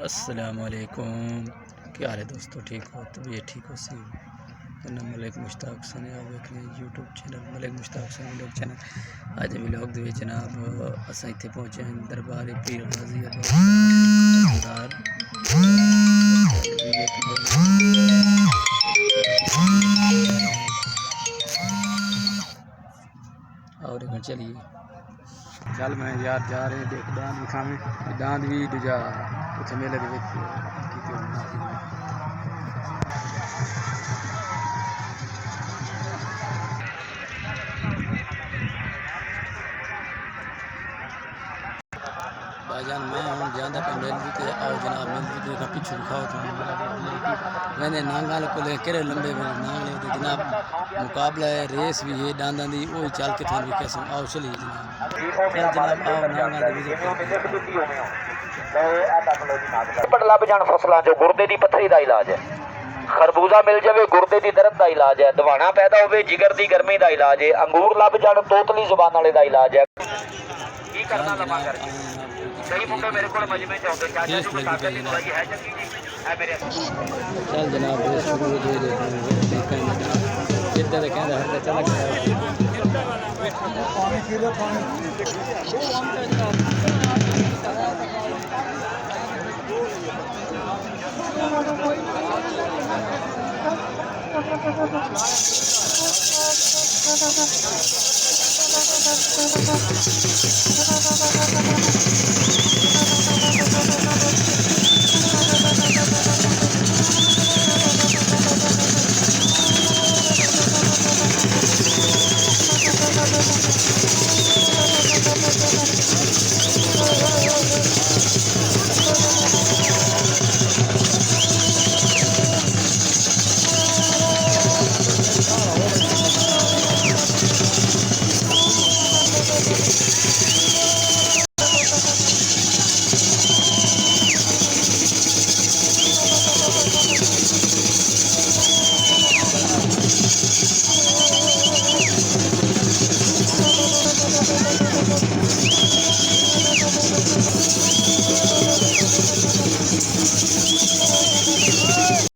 अस्सलामुअलैकुम। क्या हाल है दोस्तों, ठीक हो? तो ये ठीक हो सी तो मलिक मुश्ताक सने आप देख रहे हैं यूट्यूब चैनल मलिक मुश्ताक सने व्लॉग चैनल। अज व्लॉग दे जनाब अस इत्थे पहुंचे हैं दरबार पीर गाजी और घर चलिए चल मैं यार जा रहे हैं देख दान विखावे दांद भी दूजा उस मेले भाईजान मैं हूँ ज्यादा पे मिल भी के आओ जनाब मिल भी के पिछू दिखाओ तो मैंने नांगाल को ले केरे लंबे नांगले तो जनाब मुकाबला है रेस भी है डांदा दी वही चल के थान भी कैसे आओ चलिए जनाब चल जनाब आओ नांगाल दी ਲੱਭ ਜਾਣ ਫਸਲਾਂ ਚੋਂ ਗੁਰਦੇ ਦੀ ਪੱਥਰੀ ਦਾ ਇਲਾਜ ਹੈ। ਖਰਬੂਜ਼ਾ ਮਿਲ ਜਾਵੇ ਗੁਰਦੇ ਦੀ ਦਰਦ ਦਾ ਇਲਾਜ ਹੈ। ਦਵਾਣਾ ਪੈਦਾ ਹੋਵੇ ਜਿਗਰ ਦੀ ਗਰਮੀ ਦਾ ਇਲਾਜ ਹੈ। ਅੰਗੂਰ ਲੱਭ ਜਾਣ ਤੋਤਲੀ ਜ਼ੁਬਾਨ ਵਾਲੇ ਦਾ ਇਲਾਜ ਹੈ। ਕੀ ਕਰਨਾ ਲਵਾਂ ਕਰਕੇ ਕਈ ਮੁੰਡੇ ਮੇਰੇ ਕੋਲ ਮਜਮੇ ਚ ਆਉਂਦੇ ਚਾਚਾ ਜੀ ਤਾਕਤ ਦੀ ਦਵਾਈ ਹੈ ਚੰਗੀ ਜੀ ਐ ਮੇਰੇ चल जनाब शुरू दे इधर कहता हर चला गया